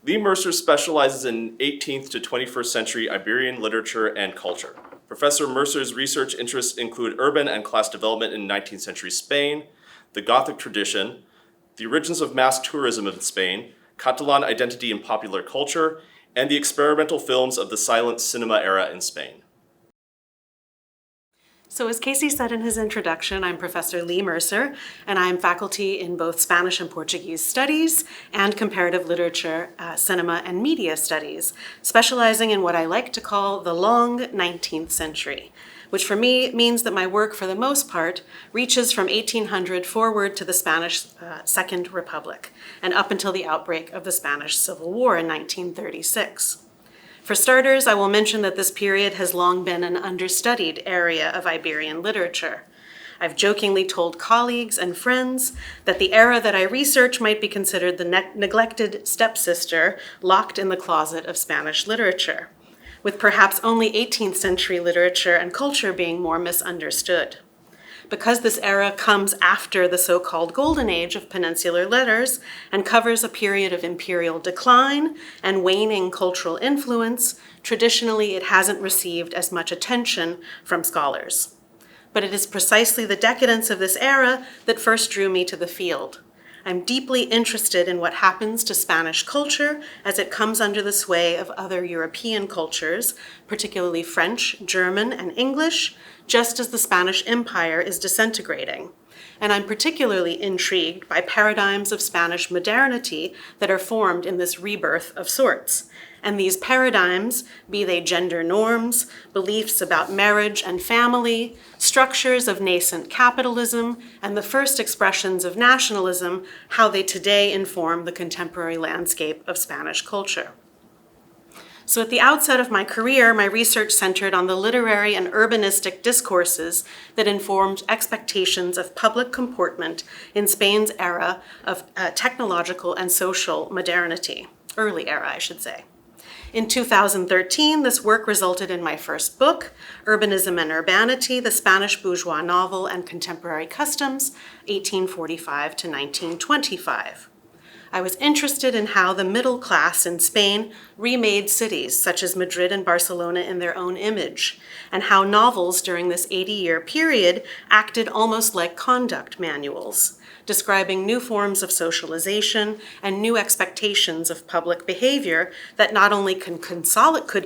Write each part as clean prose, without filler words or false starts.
Leigh Mercer specializes in 18th to 21st century Iberian literature and culture. Professor Mercer's research interests include urban and class development in 19th century Spain, the Gothic tradition, the origins of mass tourism in Spain, Catalan identity and popular culture, and the experimental films of the silent cinema era in Spain. So as Casey said in his introduction, I'm Professor Leigh Mercer, and I'm faculty in both Spanish and Portuguese studies and comparative literature, cinema, and media studies, specializing in what I like to call the long 19th century, which for me means that my work, for the most part, reaches from 1800 forward to the Spanish Second Republic and up until the outbreak of the Spanish Civil War in 1936. For starters, I will mention that this period has long been an understudied area of Iberian literature. I've jokingly told colleagues and friends that the era that I research might be considered the neglected stepsister locked in the closet of Spanish literature, with perhaps only 18th century literature and culture being more misunderstood. Because this era comes after the so-called golden age of peninsular letters and covers a period of imperial decline and waning cultural influence, traditionally it hasn't received as much attention from scholars. But it is precisely the decadence of this era that first drew me to the field. I'm deeply interested in what happens to Spanish culture as it comes under the sway of other European cultures, particularly French, German, and English, just as the Spanish Empire is disintegrating. And I'm particularly intrigued by paradigms of Spanish modernity that are formed in this rebirth of sorts. And these paradigms, be they gender norms, beliefs about marriage and family, structures of nascent capitalism, and the first expressions of nationalism, how they today inform the contemporary landscape of Spanish culture. So at the outset of my career, my research centered on the literary and urbanistic discourses that informed expectations of public comportment in Spain's era of technological and social modernity, early era, I should say. In 2013, this work resulted in my first book, Urbanism and Urbanity, the Spanish Bourgeois Novel and Contemporary Customs, 1845 to 1925. I was interested in how the middle class in Spain remade cities such as Madrid and Barcelona in their own image, and how novels during this 80-year period acted almost like conduct manuals, describing new forms of socialization and new expectations of public behavior that not only could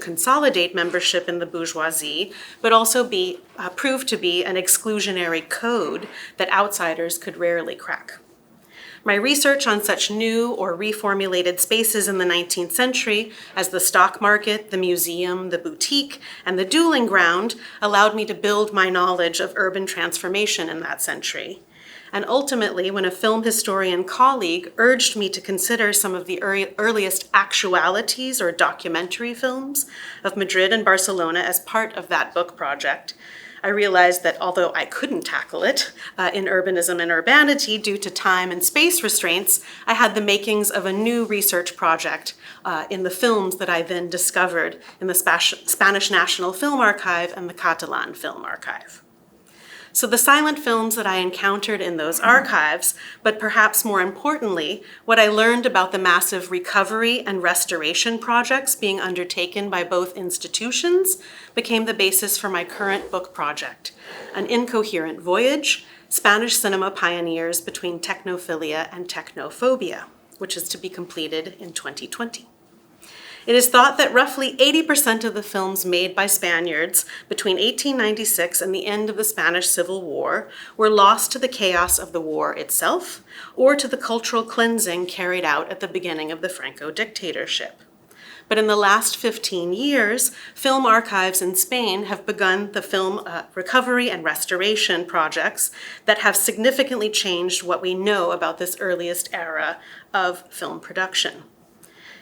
consolidate membership in the bourgeoisie, but also prove to be an exclusionary code that outsiders could rarely crack. My research on such new or reformulated spaces in the 19th century as the stock market, the museum, the boutique, and the dueling ground allowed me to build my knowledge of urban transformation in that century. And ultimately, when a film historian colleague urged me to consider some of the earliest actualities or documentary films of Madrid and Barcelona as part of that book project, I realized that although I couldn't tackle it in urbanism and urbanity due to time and space restraints, I had the makings of a new research project in the films that I then discovered in the Spanish National Film Archive and the Catalan Film Archive. So the silent films that I encountered in those archives, but perhaps more importantly, what I learned about the massive recovery and restoration projects being undertaken by both institutions became the basis for my current book project, An Incoherent Voyage, Spanish Cinema Pioneers Between Technophilia and Technophobia, which is to be completed in 2020. It is thought that roughly 80% of the films made by Spaniards between 1896 and the end of the Spanish Civil War were lost to the chaos of the war itself or to the cultural cleansing carried out at the beginning of the Franco dictatorship. But in the last 15 years, film archives in Spain have begun the film recovery and restoration projects that have significantly changed what we know about this earliest era of film production.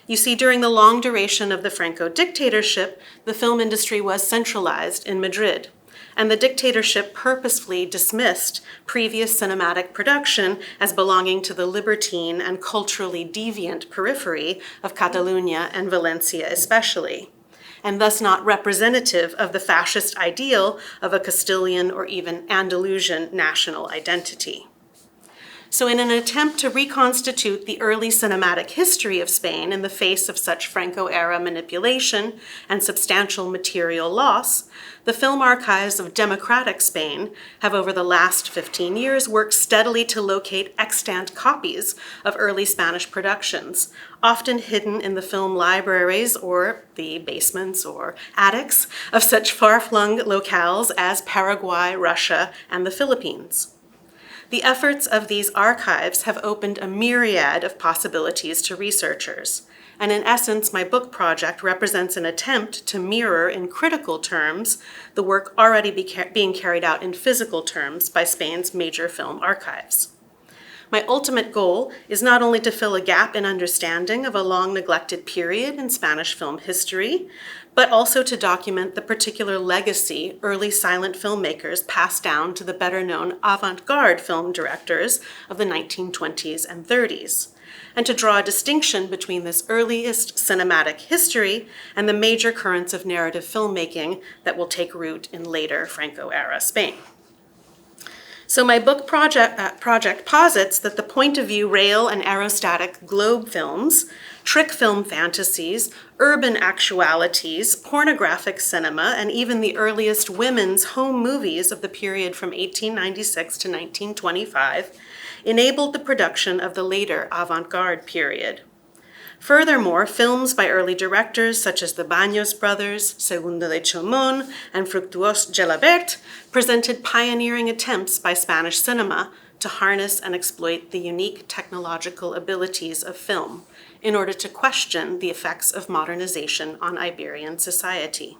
You see, during the long duration of the Franco dictatorship, the film industry was centralized in Madrid, and the dictatorship purposefully dismissed previous cinematic production as belonging to the libertine and culturally deviant periphery of Catalonia and Valencia especially, and thus not representative of the fascist ideal of a Castilian or even Andalusian national identity. So in an attempt to reconstitute the early cinematic history of Spain in the face of such Franco-era manipulation and substantial material loss, the film archives of democratic Spain have over the last 15 years worked steadily to locate extant copies of early Spanish productions, often hidden in the film libraries or the basements or attics of such far-flung locales as Paraguay, Russia, and the Philippines. The efforts of these archives have opened a myriad of possibilities to researchers, and in essence, my book project represents an attempt to mirror in critical terms the work already being carried out in physical terms by Spain's major film archives. My ultimate goal is not only to fill a gap in understanding of a long-neglected period in Spanish film history, but also to document the particular legacy early silent filmmakers passed down to the better-known avant-garde film directors of the 1920s and 30s, and to draw a distinction between this earliest cinematic history and the major currents of narrative filmmaking that will take root in later Franco-era Spain. So my book project posits that the point-of-view rail and aerostatic globe films, trick film fantasies, urban actualities, pornographic cinema, and even the earliest women's home movies of the period from 1896 to 1925 enabled the production of the later avant-garde period. Furthermore, films by early directors such as the Baños brothers, Segundo de Chomón, and Fructuós Gelabert presented pioneering attempts by Spanish cinema to harness and exploit the unique technological abilities of film in order to question the effects of modernization on Iberian society.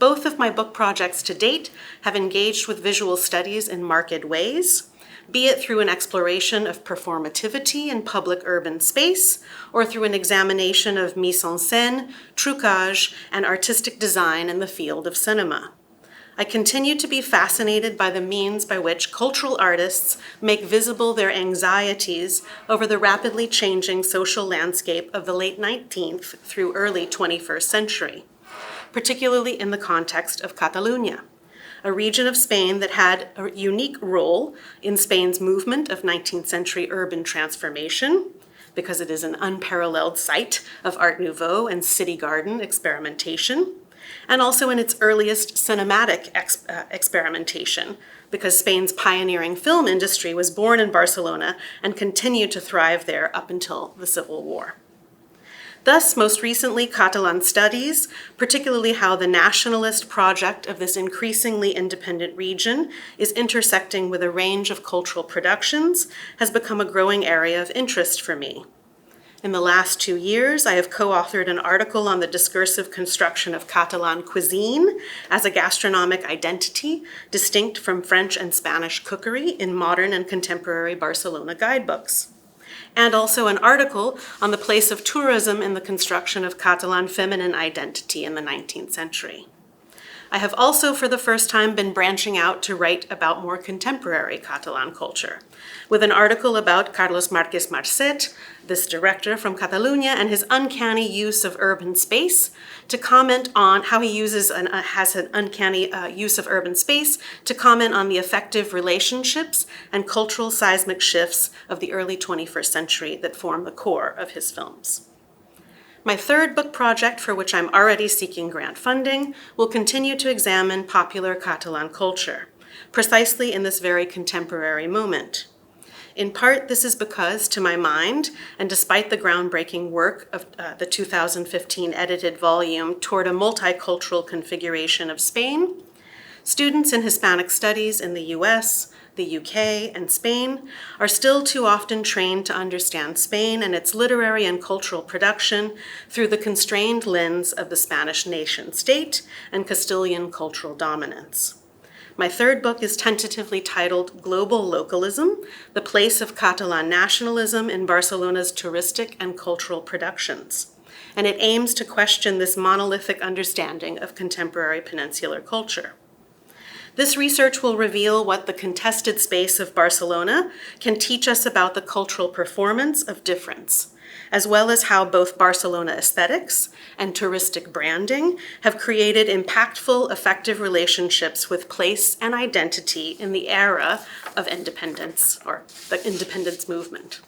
Both of my book projects to date have engaged with visual studies in marked ways, be it through an exploration of performativity in public urban space, or through an examination of mise en scène, trucage, and artistic design in the field of cinema. I continue to be fascinated by the means by which cultural artists make visible their anxieties over the rapidly changing social landscape of the late 19th through early 21st century, particularly in the context of Catalonia, a region of Spain that had a unique role in Spain's movement of 19th century urban transformation, because it is an unparalleled site of Art Nouveau and city garden experimentation, and also in its earliest cinematic experimentation, because Spain's pioneering film industry was born in Barcelona and continued to thrive there up until the Civil War. Thus, most recently, Catalan studies, particularly how the nationalist project of this increasingly independent region is intersecting with a range of cultural productions, has become a growing area of interest for me. In the last 2 years, I have co-authored an article on the discursive construction of Catalan cuisine as a gastronomic identity distinct from French and Spanish cookery in modern and contemporary Barcelona guidebooks, and also an article on the place of tourism in the construction of Catalan feminine identity in the 19th century. I have also, for the first time, been branching out to write about more contemporary Catalan culture, with an article about Carlos Márquez Marcet, this director from Catalonia, and his uncanny use of urban space, to comment on how he has an uncanny use of urban space, to comment on the effective relationships and cultural seismic shifts of the early 21st century that form the core of his films. My third book project, for which I'm already seeking grant funding, will continue to examine popular Catalan culture, precisely in this very contemporary moment. In part, this is because, to my mind, and despite the groundbreaking work of the 2015 edited volume Toward a Multicultural Configuration of Spain, students in Hispanic studies in the US, the UK, and Spain are still too often trained to understand Spain and its literary and cultural production through the constrained lens of the Spanish nation-state and Castilian cultural dominance. My third book is tentatively titled Global Localism, the Place of Catalan Nationalism in Barcelona's Touristic and Cultural Productions, and it aims to question this monolithic understanding of contemporary peninsular culture. This research will reveal what the contested space of Barcelona can teach us about the cultural performance of difference, as well as how both Barcelona aesthetics and touristic branding have created impactful, effective relationships with place and identity in the era of independence, or the independence movement.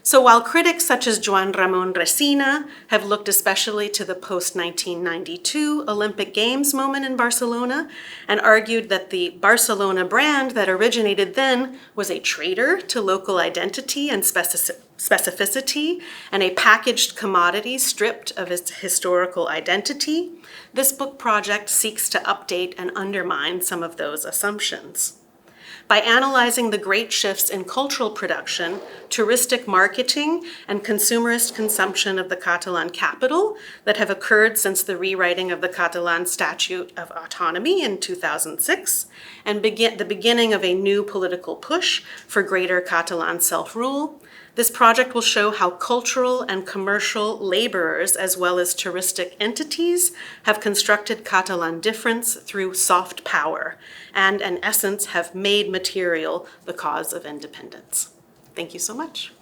So while critics such as Joan Ramon Resina have looked especially to the post-1992 Olympic Games moment in Barcelona and argued that the Barcelona brand that originated then was a traitor to local identity and specificity and a packaged commodity stripped of its historical identity, this book project seeks to update and undermine some of those assumptions. By analyzing the great shifts in cultural production, touristic marketing, and consumerist consumption of the Catalan capital that have occurred since the rewriting of the Catalan Statute of Autonomy in 2006, and the beginning of a new political push for greater Catalan self-rule, this project will show how cultural and commercial laborers, as well as touristic entities, have constructed Catalan difference through soft power, and in essence have made material the cause of independence. Thank you so much.